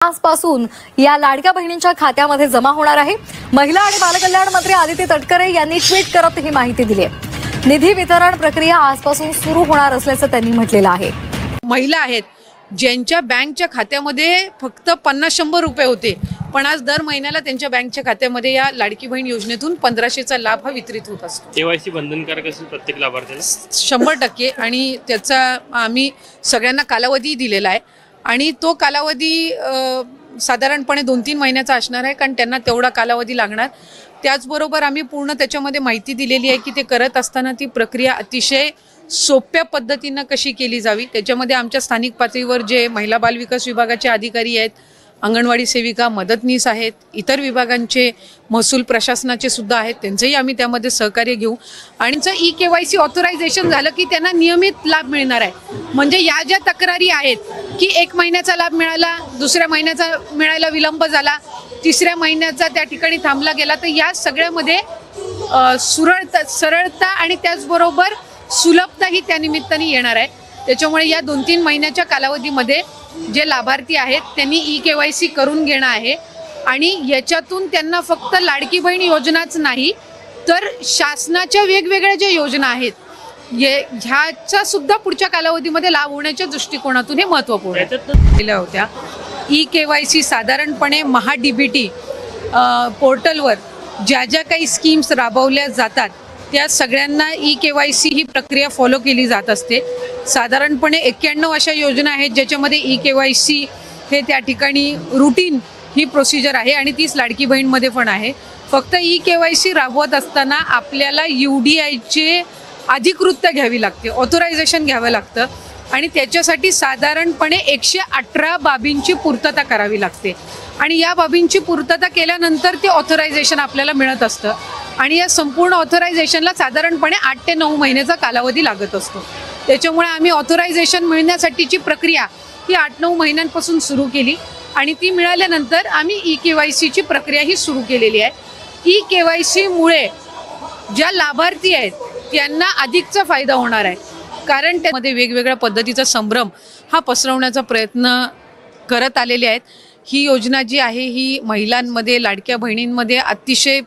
आजपासून या लाडक्या बहिणींच्या खात्यामध्ये जमा होणार आहे। महिला आणि बालकल्याण मंत्री आदिती तटकरे यांनी ट्विट करत ही माहिती दिली आहे। निधी वितरण प्रक्रिया आजपासून सुरू होणार असल्याचं त्यांनी म्हटलेलं आहे। महिला आहेत ज्यांच्या बँकच्या खात्यामध्ये फक्त 50-100 रुपये होते, पण आज दर महिन्याला त्यांच्या बँकच्या खात्यामध्ये या लाडकी बहीण योजनेतून 1500चा लाभ हा वितरित होत असतो। केवायसी बंधनकारक असेल प्रत्येक लाभार्थ्याला 100% आणि त्याचा आम्ही सगळ्यांना कालावधी दिलेला आहे आणि तो कालावधी साधारणपणे 2-3 महिन्याचा असणार आहे, कारण त्यांना तेवढा कालावधी लागणार। त्याचबरोबर आम्ही पूर्ण त्याच्यामध्ये माहिती दिलेली आहे की ते करत असताना ती प्रक्रिया अतिशय सोप्या पद्धतीने कशी केली जावी। त्याच्यामध्ये आमच्या स्थानिक पातळीवर जे महिला बाल विकास विभागाचे अधिकारी आहेत, अंगणवाडी सेविका, मदतनीस आहेत, इतर विभागांचे महसूल प्रशासनाचे सुद्धा आहेत, त्यांचंही आम्ही त्यामध्ये सहकार्य घेऊ आणि ई-केवायसी ऑथरायझेशन झालं की त्यांना नियमित लाभ मिळणार आहे। म्हणजे या ज्या तक्रारी आहेत की 1 महिन्याचा लाभ मिळाला, दुसऱ्या महिन्याचा मिळायला विलंब झाला, तिसऱ्या महिन्याचा त्या ठिकाणी थांबला गेला, तर या सगळ्यामध्ये सरळता आणि त्याचबरोबर सुलभता ही त्या निमित्ताने येणार आहे। त्याच्यामुळे या 2-3 महिन्याच्या कालावधीमध्ये जे लाभार्थी आहेत त्यांनी ई-केवायसी करून घेणं आहे आणि याच्यातून त्यांना फक्त लाडकी बहीण योजनाच नाही तर शासनाच्या वेगवेगळ्या ज्या योजना आहेत ह्याचा सुद्धा पुढच्या कालावधीमध्ये लाभ होण्याच्या दृष्टिकोनातून हे महत्त्वपूर्ण केल्या होत्या। ई-केवायसी साधारणपणे महा-डीबीटी पोर्टलवर ज्या ज्या काही स्कीम्स राबवल्या जातात त्या सगळ्यांना ई-केवायसी ही प्रक्रिया फॉलो केली जात असते। साधारणपणे 91 अशा योजना आहेत ज्याच्यामध्ये ई-केवायसी हे त्या ठिकाणी रूटीन ही प्रोसिजर आहे आणि तीच लाडकी बहीणमध्ये पण आहे। फक्त ई-केवायसी राबवत असताना आपल्याला UDIचे अधिकृतता घ्यावी लागते, ऑथरायझेशन घ्यावं लागतं आणि त्याच्यासाठी साधारणपणे 118 बाबींची पूर्तता करावी लागते आणि या बाबींची पूर्तता केल्यानंतर ते ऑथरायझेशन आपल्याला मिळत असतं आणि या संपूर्ण ऑथरायझेशनला साधारणपणे 8 ते 9 महिन्याचा कालावधी लागत असतो। त्याच्यामुळे आम्ही ऑथरायझेशन मिळण्यासाठीची प्रक्रिया ही 8-9 महिन्यांपासून सुरू केली आणि ती मिळाल्यानंतर आम्ही ई-केवायसीची प्रक्रिया ही सुरू केलेली आहे। ई-केवायसीमुळे ज्या लाभार्थी आहेत त्यांना अधिकचा फायदा होणार आहे, कारण त्यामध्ये वेगवेगळ्या पद्धतीचा संभ्रम हा पसरवण्याचा प्रयत्न करत आलेले आहेत। ही योजना जी आहे ही महिलांमध्ये, लाडक्या बहिणींमध्ये अतिशय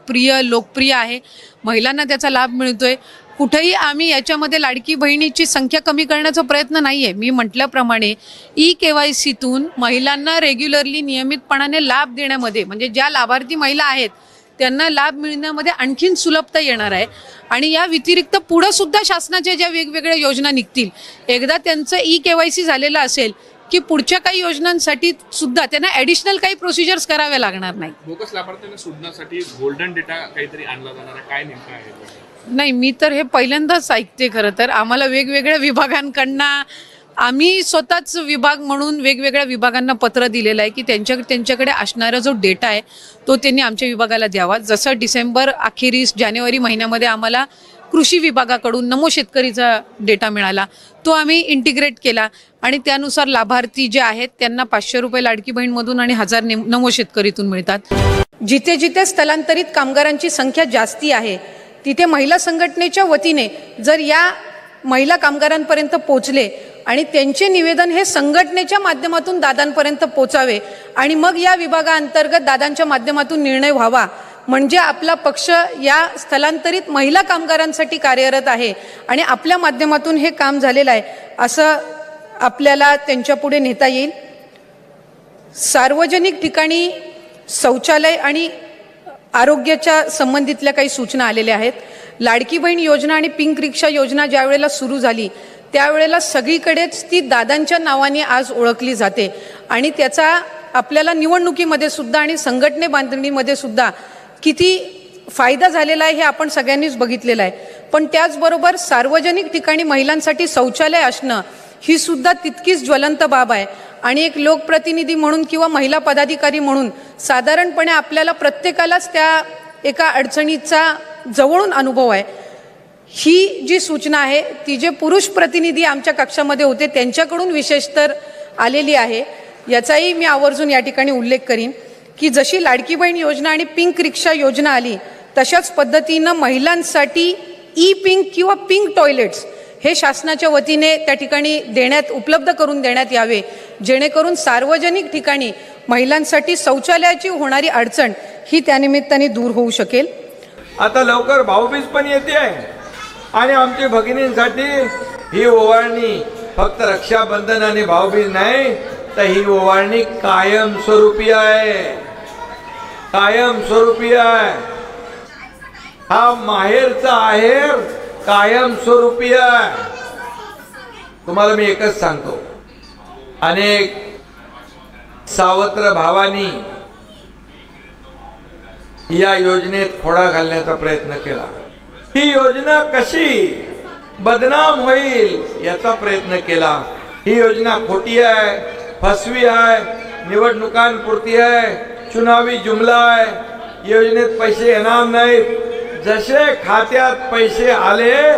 लोकप्रिय आहे। महिलांना त्याचा लाभ मिळतोय। कुठेही आम्ही याच्यामध्ये लाडकी बहिणीची संख्या कमी करण्याचा प्रयत्न नाही आहे। मी म्हटल्याप्रमाणे ई-केवायसीतून महिलांना रेग्युलरली नियमितपणाने लाभ देण्यामध्ये, म्हणजे ज्या लाभार्थी महिला आहेत त्यांना लाभ मिळण्यामध्ये आणखीन सुलभता येणार आहे आणि या व्यतिरिक्त पुढं सुद्धा शासनाच्या ज्या वेगवेगळ्या योजना निघतील, एकदा त्यांचं ई-केवायसी झालेलं असेल की पुढच्या काही योजनांसाठी सुद्धा त्यांना ॲडिशनल काही प्रोसिजर्स कराव्या लागणार नाही। बोगस लाभार्थ्यांना शोधण्यासाठी गोल्डन डेटा काहीतरी आणला जाणार आहे, काय नेमकं आहे? नाही, मी तर हे पहिल्यांदाच ऐकते। खरं तर आम्हाला वेगवेगळ्या विभागांकडनं आम्ही स्वतःच विभाग म्हणून वेगवेगळ्या विभागांना पत्र दिलेलं आहे की त्यांच्याकडे असणारा जो डेटा आहे तो त्यांनी आमच्या विभागाला द्यावा। जसं डिसेंबर अखेरीस जानेवारी महिन्यामध्ये आम्हाला कृषी विभागाकडून नमो शेतकरीचा डेटा मिळाला, तो आम्ही इंटिग्रेट केला आणि त्यानुसार लाभार्थी जे आहेत त्यांना 500 रुपये लाडकी बहीणमधून आणि 1000 नमो शेतकरीतून मिळतात। जिथे जिथे स्थलांतरित कामगारांची संख्या जास्ती आहे तिथे महिला संघटनेच्या वतीने जर या महिला कामगारांपर्यंत पोहोचले आणि त्यांचे निवेदन हे संघटनेच्या माध्यमातून दादांपर्यंत पोचावे आणि मग या विभागाअंतर्गत दादांच्या माध्यमातून निर्णय व्हावा, म्हणजे आपला पक्ष या स्थलांतरित महिला कामगारांसाठी कार्यरत आहे आणि आपल्या माध्यमातून हे काम झालेलं आहे असं आपल्याला त्यांच्या पुढे नेता येईल। सार्वजनिक ठिकाणी शौचालय आणि आरोग्याच्या संबंधितल्या काही सूचना आलेल्या आहेत। लाडकी बहीण योजना आणि पिंक रिक्षा योजना ज्या वेळेला सुरू झाली त्यावेळेला सगळीकडेच ती दादांच्या नावाने आज ओळखली जाते आणि त्याचा आपल्याला निवडणुकीमध्ये सुद्धा आणि संघटने बांधणीमध्ये सुद्धा किती फायदा झालेला आहे हे आपण सगळ्यांनीच बघितलेलं आहे। पण त्याचबरोबर सार्वजनिक ठिकाणी महिलांसाठी शौचालय असणं ही सुद्धा तितकीच ज्वलंत बाब आहे आणि एक लोकप्रतिनिधी म्हणून किंवा महिला पदाधिकारी म्हणून साधारणपणे आपल्याला प्रत्येकालाच त्या एका अडचणीचा जवळून अनुभव आहे। ही जी सूचना आहे ती जे पुरुष प्रतिनिधी आमच्या कक्षामध्ये होते त्यांच्याकडून विशेषतर आलेली आहे, याचाही मी आवर्जून या ठिकाणी उल्लेख करीन की जशी लाडकी बहीण योजना आणि पिंक रिक्षा योजना आली तशाच पद्धतीनं महिलांसाठी ई-पिंक किंवा पिंक टॉयलेट्स हे शासनाच्या वतीने त्या ठिकाणी उपलब्ध करून देण्यात यावे, जेणेकरून सार्वजनिक ठिकाणी महिलांसाठी शौचालयाची होणारी अडचण ही त्यानिमित्ताने दूर होऊ शकेल. आता लवकर भाऊबीज पण येते आणि आमच्या भगिनींसाठी ही ओवाळणी फक्त रक्षाबंधन आणि भाऊबीज नाही, तर ही ओवाळणी कायमस्वरूपी आहे. कायमस्वरूपी आहे. हा माहेरचा आहेर कायमस्वरूपी आहे. तुम्हाला मी एकच सांगतो, अनेक सावत्र भावांनी या योजनेत खोडा घालण्याचा प्रयत्न केला. ही योजना कशी बदनाम होईल याचा प्रयत्न केला. ही योजना खोटी आहे, फसवी आहे, निवडणुकांपुरती आहे, चुनावी जुमला आहे. योजनेत पैसे येणार नाहीत. जसे खात्यात पैसे आले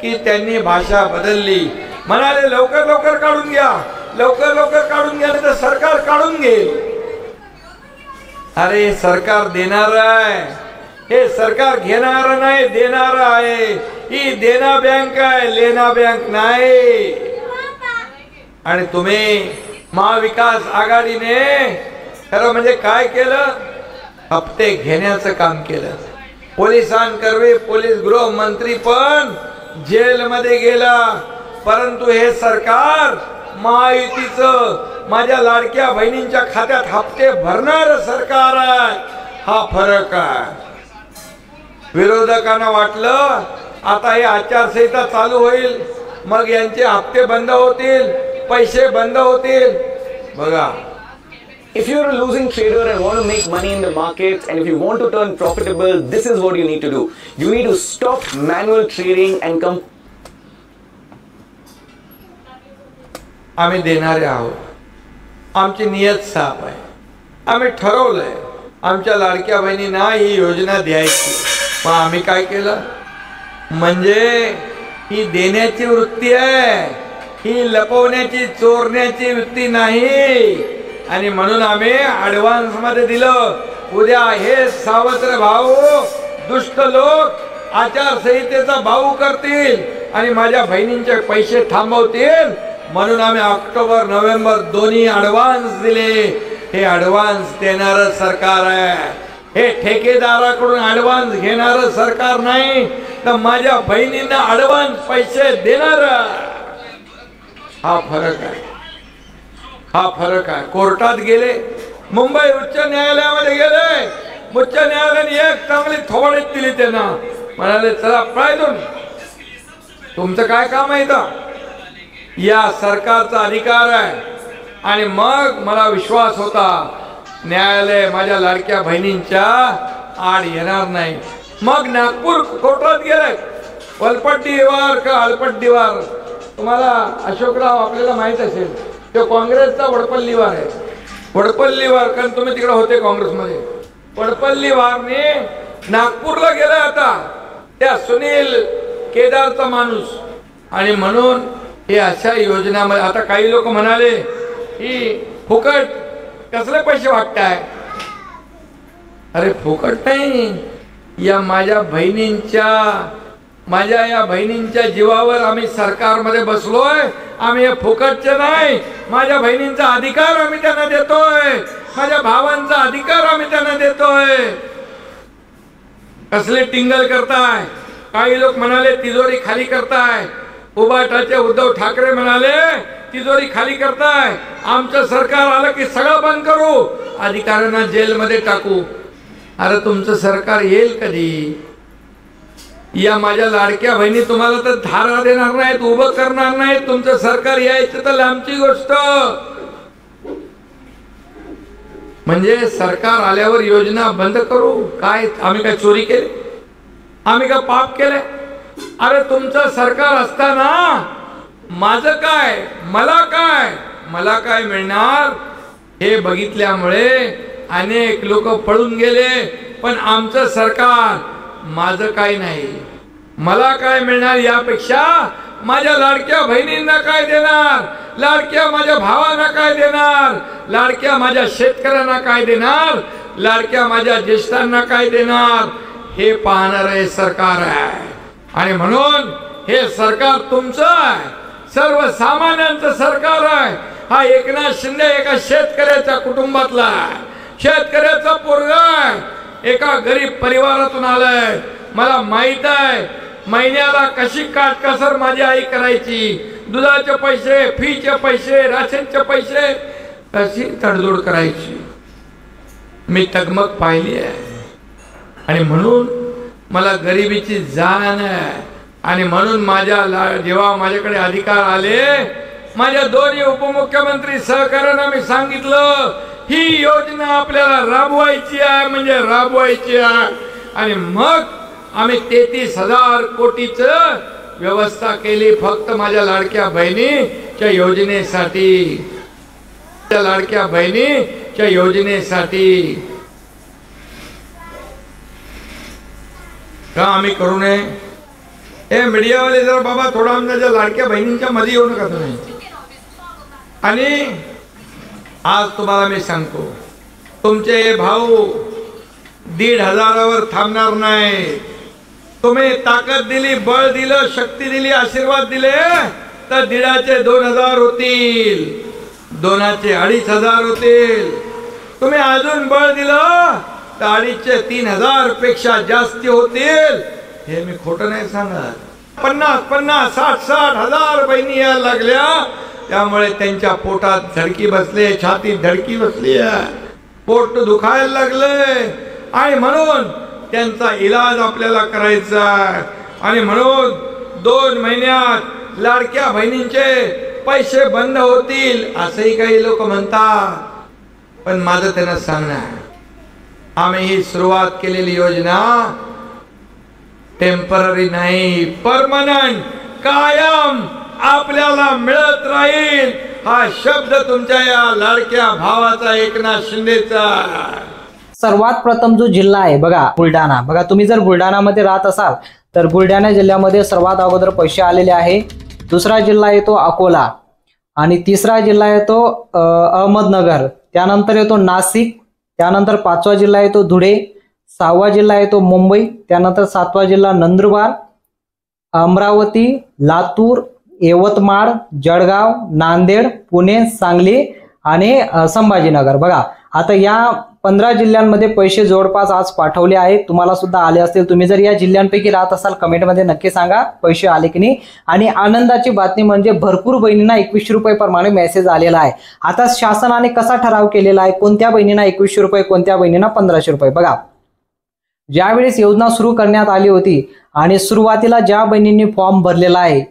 की त्यांनी भाषा बदलली. म्हणाले लवकर लवकर काढून घ्या, लवकर लवकर काढून घ्या, तर सरकार काढून घेईल. अरे सरकार देणार आहे, हे सरकार घेणार नाही, देणार आहे. ही देना बँक आहे, लेना बँक नाही. आणि तुम्ही महाविकास आघाडीने खरं म्हणजे काय केलं? हप्ते घेण्याचं काम केलं. पोलिसांकरवे पोलीस गृहमंत्री पण जेलमध्ये गेला. परंतु हे सरकार महायुतीचं माझ्या लाडक्या बहिणींच्या खात्यात हप्ते भरणार सरकार आहे. हा फरक आहे. विरोधकांना वाटलं आता हे आचारसंहिता चालू होईल, मग यांचे हप्ते बंद होतील, पैसे बंद होतील. बघा, if you're a losing trader and want to make money in the markets, and if you want to turn profitable, this is what you need to do. You need to stop manual trading and come. आम्ही देणारे आहोत. आमची नियत साफ आहे. आम्ही ठरवलंय आमच्या लाडक्या बहिणींना ही योजना द्यायची. मग आम्ही काय केलं? म्हणजे ही देण्याची वृत्ती आहे, ही लपवण्याची चोरण्याची वृत्ती नाही. आणि म्हणून आम्ही ऍडव्हान्स मध्ये दिलं. उद्या हे सावत्र भाऊ दुष्ट लोक आचारसंहितेचा भाऊ करतील आणि माझ्या बहिणींचे पैसे थांबवतील. म्हणून आम्ही ऑक्टोबर नोव्हेंबर दोन्ही ऍडव्हान्स दिले. हे ऍडव्हान्स देणारं सरकार आहे. हे ठेकेदाराकडून ऍडव्हान्स घेणारं सरकार नाही, तर माझ्या बहिणींना ऍडव्हान्स पैसे देणार. हा फरक आहे. हा फरक आहे. कोर्टात गेले, मुंबई उच्च न्यायालयामध्ये गेले. उच्च न्यायालयाने एक चांगली थोबाडीत दिली. त्यांना म्हणाले चला पायदून, तुमचं काय काम आहे इथं? या सरकारचा अधिकार आहे. आणि मग मला विश्वास होता न्यायालय माझ्या लाडक्या बहिणींच्या आड येणार नाही. मग नागपूर कोर्टात गेले. वलपट्टीवार का हलपट्टीवार, तुम्हाला अशोकराव आपल्याला माहित असेल, तो काँग्रेसचा वडपल्लीवार आहे. वडपल्लीवार, कारण तुम्ही तिकडे होते काँग्रेसमध्ये. वडपल्लीवारने नागपूरला गेला आता त्या सुनील केदारचा माणूस. आणि म्हणून हे अशा योजनामध्ये आता काही लोक म्हणाले ही फुकट कसले पैसे वाटताय. अरे फुकट नाही. या माझ्या बहिणींच्या जीवावर आम्ही सरकारमध्ये बसलोय. आम्ही हे फुकटचे नाही. माझ्या बहिणींचा अधिकार आम्ही त्यांना देतोय. माझ्या भावांचा अधिकार आम्ही त्यांना देतोय. कसले टिंगल करताय. काही लोक म्हणाले तिजोरी खाली करताय. उबाटाचे उद्धव ठाकरे म्हणाले तिजोरी खाली करताय. आमचं सरकार आलं की सगळं बंद करू, अधिकाऱ्यांना जेलमध्ये टाकू. अरे तुमचं सरकार येईल कधी? या माझ्या लाडक्या बहिणी तुम्हाला तर धारा देणार नाहीत, उभं करणार नाहीत. तुमचं सरकार यायचं तर लांबची गोष्ट. म्हणजे सरकार आल्यावर योजना बंद करू काय? आम्ही काय चोरी केली? आम्ही काय पाप केले? अरे तुमचं सरकार असताना माझं काय, मला काय मिळणार हे बघितल्यामुळे अनेक लोक पळून गेले. पण आमचं सरकार, माझं काय नाही, मला काय मिळणार यापेक्षा माझ्या लाडक्या बहिणींना काय देणार, लाडक्या माझ्या भावांना काय देणार, लाडक्या माझ्या शेतकऱ्यांना काय देणार, लाडक्या माझ्या ज्येष्ठांना काय देणार हे पाहणारे सरकार आहे. आणि म्हणून हे सरकार तुमचं आहे, सर्वसामान्यांचं सरकार आहे. हा एकनाथ शिंदे एका शेतकऱ्याच्या कुटुंबातला आहे, शेतकऱ्याचा पोरगा आहे, एका गरीब परिवारातून आलाय. मला माहित आहे महिन्याला कशी काटकसर माझी आई करायची, दुधाचे पैसे, फीचे पैसे, राशनचे पैसे कशी तडजोड करायची मी तगमग पाहिली आहे. आणि म्हणून मला गरिबीची जाण आहे. आणि म्हणून जेव्हा माझ्याकडे अधिकार आले, माझ्या दोन्ही उपमुख्यमंत्री सहकार्यानं मी सांगितलं ही योजना आपल्याला राबवायची आहे, म्हणजे राबवायची आहे. आणि मग आम्ही 33,000 कोटीचं व्यवस्था केली फक्त माझ्या लाडक्या बहिणीच्या योजनेसाठी, त्या लाडक्या बहिणीच्या योजनेसाठी. का आम्ही करू नये? हे मीडियावाले जरा बाबा थोडा आमच्या लाडक्या बहिणींच्या मध्ये येऊ नका तुम्ही. आणि आज तुम्हाला मी सांगतो, तुमचे भाऊ 1,500वर थांबणार नाही. तुम्ही ताकद दिली, बळ दिलं, शक्ती दिली, आशीर्वाद दिले तर 1,500चे 2,000 होतील, 2चे 2,500 होतील. तुम्ही अजून बळ दिलं तर 2,500चे 3,000 पेक्षा जास्ती होतील. हे मी खोटं नाही सांगत. 50-50, 60-60 हजार बहिणी यायला लागल्या. त्यामुळे त्यांच्या पोटात धडकी बसले, छातीत धडकी बसली, पोट दुखायला लागले. आणि म्हणून त्यांचा इलाज आपल्याला करायचा आहे. आणि म्हणून 2 महिन्यात लाडक्या बहिणींचे पैसे बंद होतील असंही काही लोक म्हणतात. पण माझं त्यांना सांगणं, आम्ही ही सुरुवात केलेली योजना टेम्पररी नाही, परमनंट, कायम आपल्याला मिळत राहील. हा शब्द तुमच्या या लाडक्या भावाचा, एकनाथ शिंदेचा. सर्वात प्रथम जो जिल्हा आहे बघा बुलढाणा. बघा तुम्ही जर बुलढाणामध्ये राहत असाल तर बुलढाणा जिल्ह्यामध्ये सर्वात अगोदर पैसे आलेले आहे. दुसरा जिल्हा येतो अकोला आणि तिसरा जिल्हा येतो अहमदनगर. त्यानंतर येतो नाशिक. त्यानंतर 5वा जिल्हा येतो धुळे. 6वा जिल्हा येतो मुंबई. त्यानंतर 7वा जिल्हा नंदुरबार, अमरावती, लातूर, यवतमाळ, जळगाव, नांदेड, पुणे, सांगली आणि संभाजीनगर. बघा आता या 15 जिल्ह्यांमध्ये पैसे जवळपास आज पाठवले आहेत. तुम्हाला सुद्धा आले असतील. तुम्ही जर या जिल्ह्यांपैकी राहत असाल कमेंटमध्ये नक्की सांगा पैसे आले की नाही. आणि आनंदाची बातमी म्हणजे भरपूर बहिणींना 2100 रुपये प्रमाणे मेसेज आलेला आहे. आता शासनाने कसा ठराव केलेला आहे, कोणत्या बहिणींना 2100 रुपये, कोणत्या बहिणींना 1500 रुपये. बघा ज्यावेळेस योजना सुरू करण्यात आली होती आणि सुरुवातीला ज्या बहिणींनी फॉर्म भरलेला आहे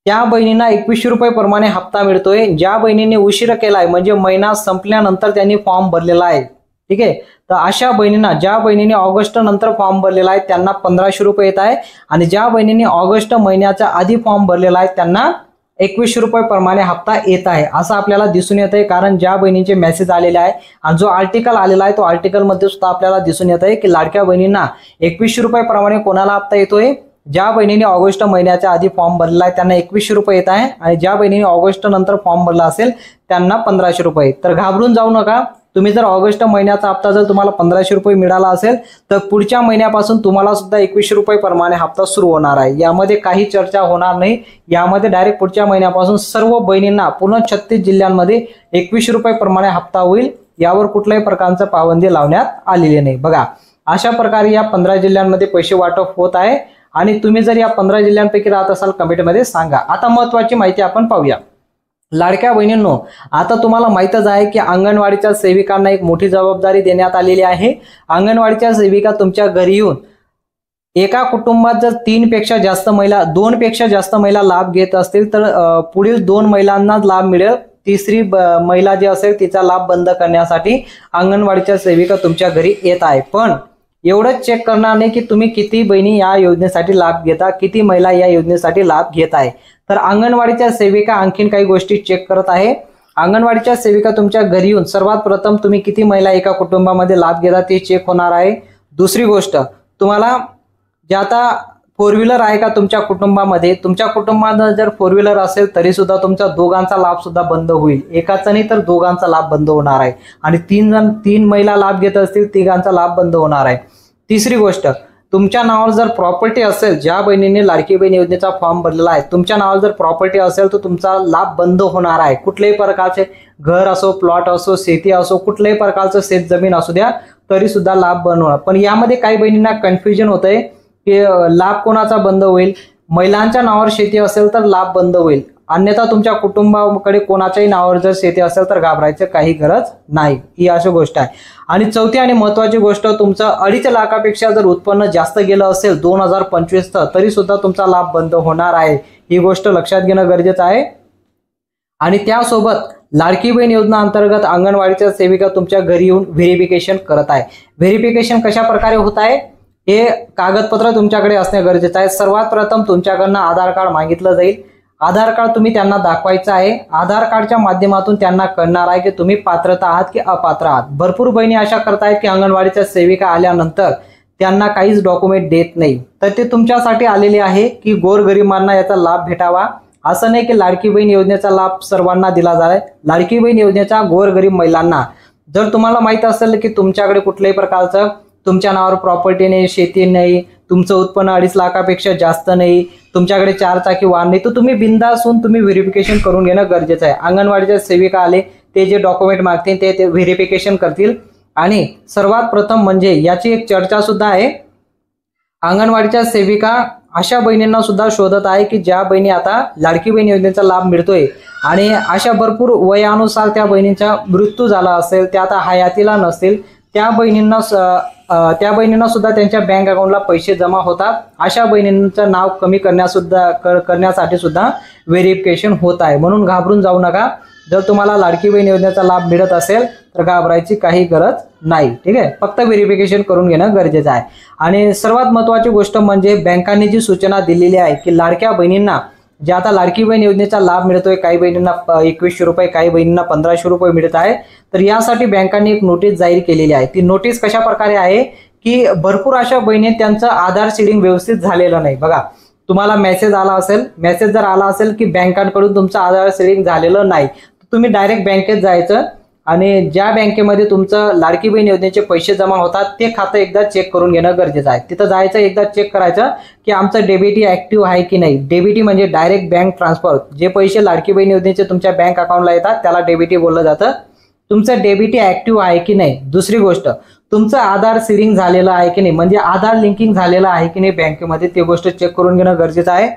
त्या बहिणींना 2100 रुपये प्रमाणे हप्ता मिळतोय. ज्या बहिणींनी उशीर केलाय म्हणजे महिना संपल्यानंतर त्यांनी फॉर्म भरलेला आहे, ठीक आहे, तर अशा बहिणींना, ज्या बहिणींनी ऑगस्ट नंतर फॉर्म भरलेला आहे त्यांना 1500 रुपये येत आहे. आणि ज्या बहिणींनी ऑगस्ट महिन्याच्या आधी फॉर्म भरलेला आहे त्यांना 2100 रुपये प्रमाणे हप्ता येत आहे असं आपल्याला दिसून येत आहे. कारण ज्या बहिणींचे मेसेज आलेले आहे आणि जो आर्टिकल आलेला आहे तो आर्टिकल मध्ये सुद्धा आपल्याला दिसून येत आहे की लाडक्या बहिणींना 2100 रुपये प्रमाणे कोणाला हप्ता येतोय, ज्या बहिणीने ऑगस्ट महिन्याच्या आधी फॉर्म भरला आहे त्यांना 2100 रुपये येत आहे. आणि ज्या बहिणीने ऑगस्ट नंतर फॉर्म भरला असेल त्यांना 1500 रुपये. तर घाबरून जाऊ नका. तुम्ही जर ऑगस्ट महिन्याचा हप्ता जर तुम्हाला 1500 रुपये मिळाला असेल तर पुढच्या महिन्यापासून तुम्हाला सुद्धा 2100 रुपये प्रमाणे हप्ता सुरू होणार आहे. यामध्ये काही चर्चा होणार नाही. यामध्ये डायरेक्ट पुढच्या महिन्यापासून सर्व बहिणींना पूर्ण 36 जिल्ह्यांमध्ये 2100 रुपये प्रमाणे हप्ता होईल. यावर कुठल्याही प्रकारचा पाबंदी लावण्यात आलेली नाही. बघा अशा प्रकारे या 15 जिल्ह्यांमध्ये पैसे वाटप होत आहे. आणि तुम्ही जर या 15 जिल्ह्यांपैकी राहत असाल कमेंटमध्ये सांगा. आता महत्वाची माहिती आपण पाहूया. लाडक्या बहिणींनो, आता तुम्हाला माहितच आहे की अंगणवाडीच्या सेविकांना एक मोठी जबाबदारी देण्यात आलेली आहे. अंगणवाडीच्या सेविका तुमच्या घरी येऊन एका कुटुंबात जर 3 पेक्षा जास्त महिला, 2 पेक्षा जास्त महिला लाभ घेत असतील तर पुढील 2 महिलांना लाभ मिळेल. तिसरी महिला जी असेल तिचा लाभ बंद करण्यासाठी अंगणवाडीच्या सेविका तुमच्या घरी येत आहे. पण एवढंच चेक करणार नाही की तुम्ही किती बहिणी या योजनेसाठी लाभ घेता, किती महिला या योजनेसाठी लाभ घेत आहे. तर अंगणवाडीच्या सेविका आणखीन काही गोष्टी चेक करत आहे. अंगणवाडीच्या सेविका तुमच्या घरी येऊन सर्वात प्रथम तुम्ही किती महिला एका कुटुंबामध्ये लाभ घेता ते चेक होणार आहे. दुसरी गोष्ट, तुम्हाला जे आता 4 व्हीलर आहे का तुमच्या कुटुंबामध्ये, तुमच्या कुटुंबात जर 4 व्हीलर असेल तरी सुद्धा तुमचा दोघांचा लाभ सुद्धा बंद होईल. एकाचा नाही तर दोघांचा लाभ बंद होणार आहे. आणि 3 महिला लाभ घेत असतील तिघांचा लाभ बंद होणार आहे. तिसरी गोष्ट, तुमच्या नावावर जर प्रॉपर्टी असेल, ज्या बहिणीने लाडकी बहीण योजनेचा फॉर्म भरलेला आहे तुमच्या नावावर जर प्रॉपर्टी असेल तर तुमचा लाभ बंद होणार आहे. कुठल्याही प्रकारचे घर असो, प्लॉट असो, शेती असो, कुठल्याही प्रकारचं शेत जमीन असू द्या तरी सुद्धा लाभ बंद होणार. पण यामध्ये काही बहिणींना कन्फ्युजन होतंय की लाभ कोणाचा बंद होईल. महिलांच्या नावावर शेती असेल तर लाभ बंद होईल, अन्यथा तुमच्या कुटुंबाकडे कोणाच्याही नावावर जर शेती असेल तर घाबरायचं काही गरज नाही. ही अशी गोष्ट आहे. आणि चौथी आणि महत्वाची गोष्ट, तुमचं 2.5 लाखापेक्षा जर उत्पन्न जास्त गेलं असेल 2025 तरी सुद्धा तुमचा लाभ बंद होणार आहे. ही गोष्ट लक्षात घेणं गरजेचं आहे. आणि त्यासोबत लाडकी बहीण योजना अंतर्गत अंगणवाडीच्या सेविका तुमच्या घरी येऊन व्हेरिफिकेशन करत आहे. व्हेरिफिकेशन कशा प्रकारे होत आहे, हे कागदपत्र तुमच्याकडे असणे गरजेचं आहे. सर्वात प्रथम तुमच्याकडनं आधार कार्ड मागितलं जाईल. आधार कार्ड तुम्ही त्यांना दाखवायचं आहे. आधार कार्डच्या माध्यमातून त्यांना कळणार आहे की तुम्ही पात्रता आहात की अपात्र आहात. भरपूर बहिणी अशा करतायत की अंगणवाडीच्या सेविका आल्यानंतर त्यांना काहीच डॉक्युमेंट देत नाही. तर ते तुमच्यासाठी आलेले आहे की गोरगरिबांना याचा लाभ भेटावा. असं नाही की लाडकी बहीण योजनेचा लाभ सर्वांना दिला जाय. लाडकी बहीण योजनेचा गोरगरीब महिलांना, जर तुम्हाला माहित असेल की तुमच्याकडे कुठल्याही प्रकारचं तुमच्या नावावर प्रॉपर्टी नाही, शेती नाही, तुमचं उत्पन्न 2.5 लाखापेक्षा जास्त नाही, तुमच्याकडे 4 चाकी वाहन नाही, तर तुम्ही बिंदास होऊन तुम्ही व्हेरिफिकेशन करून घेणं गरजेचं आहे. अंगणवाडीच्या सेविका आले, ते जे डॉक्युमेंट मागतील ते व्हेरिफिकेशन करतील. आणि सर्वात प्रथम म्हणजे याची एक चर्चा सुद्धा आहे, अंगणवाडीच्या सेविका अशा बहिणींना सुद्धा शोधत आहे की ज्या बहिणी आता लाडकी बहीण योजनेचा लाभ मिळतोय आणि अशा भरपूर वयानुसार त्या बहिणींचा मृत्यू झाला असेल, त्या आता हयातीला नसतील, त्या बहिणींना सुद्धा त्यांच्या बँक अकाउंटला पैसे जमा होतात. अशा बहिणींचं नाव कमी करण्यासाठी सुद्धा व्हेरिफिकेशन होत आहे. म्हणून घाबरून जाऊ नका. जर तुम्हाला लाडकी बहीण योजनेचा लाभ मिळत असेल तर घाबरायची काही गरज नाही. ठीक आहे, फक्त व्हेरिफिकेशन करून घेणं गरजेचं आहे. आणि सर्वात महत्त्वाची गोष्ट म्हणजे बँकांनी जी सूचना दिलेली आहे की लाडक्या बहिणींना जे आता लाडकी बहीण योजनेचा लाभ मिळतोय, काही बहिणींना 2100 रुपये, काही बहिणींना 1500 रुपये मिळत आहे, तर यासाठी बँकांनी एक नोटीस जाहीर केलेली आहे. ती नोटीस कशा प्रकारे आहे की भरपूर अशा बहिणी त्यांचं आधार सीडिंग व्यवस्थित झालेलं नाही. बघा, तुम्हाला मेसेज आला असेल, मेसेज जर आला असेल की बँकांकडून तुमचं आधार सीडिंग झालेलं नाही, तुम्ही डायरेक्ट बँकेत जायचं आणि ज्या बँकेमध्ये तुमचं लाडकी बहीण योजनेचे पैसे जमा होतात ते खातं एकदा चेक करून घेणं गरजेचं आहे. तिथं जायचं, एकदा चेक करायचं की आमचं डेबिटी ऍक्टिव्ह आहे की नाही. डेबिटी म्हणजे डायरेक्ट बँक ट्रान्सफर. जे पैसे लाडकी बहीण योजनेचे तुमच्या बँक अकाउंटला येतात त्याला डेबिटी बोललं जातं. तुमचं डेबिटी ऍक्टिव्ह आहे की नाही. दुसरी गोष्ट, तुमचं आधार सीडिंग झालेलं आहे की नाही, म्हणजे आधार लिंकिंग झालेलं आहे की नाही बँकेमध्ये, ती गोष्ट चेक करून घेणं गरजेचं आहे.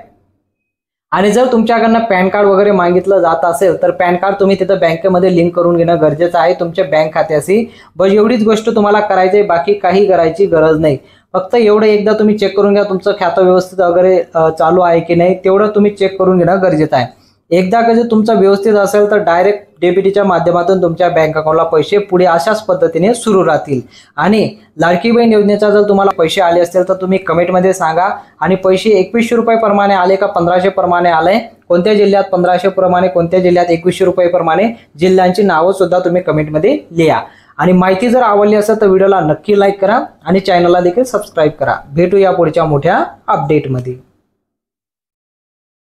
आणि जर तुमच्याकडनं पॅन कार्ड वगैरे मागितलं जात असेल तर पॅन कार्ड तुम्ही तिथं बँकेमध्ये लिंक करून घेणं गरजेचं आहे तुमच्या बँक खात्याशी. बस एवढीच गोष्ट तुम्हाला करायची आहे, बाकी काही करायची गरज नाही. फक्त एवढं एकदा तुम्ही चेक करून घ्या तुमचं खातं व्यवस्थित वगैरे चालू आहे की नाही, तेवढं तुम्ही चेक करून घेणं गरजेचं आहे. एकदा कधी तुमचं व्यवस्थित असेल तर डायरेक्ट डेबिटीच्या माध्यमातून तुमच्या बँक अकाउंटला पैसे पुढे अशाच पद्धतीने सुरू राहतील. आणि लाडकी बहीण योजनेचा जर तुम्हाला पैसे आले असतील तर तुम्ही कमेंटमध्ये सांगा. आणि पैसे 2100 रुपये प्रमाणे आले का 1500 प्रमाणे आले, कोणत्या जिल्ह्यात 1500 प्रमाणे, कोणत्या जिल्ह्यात 2100 रुपये प्रमाणे, जिल्ह्यांची नावं सुद्धा तुम्ही कमेंटमध्ये लिहा. आणि माहिती जर आवडली असेल तर व्हिडिओला नक्की लाईक करा आणि चॅनलला देखील सबस्क्राईब करा. भेटूया पुढच्या मोठ्या अपडेटमध्ये.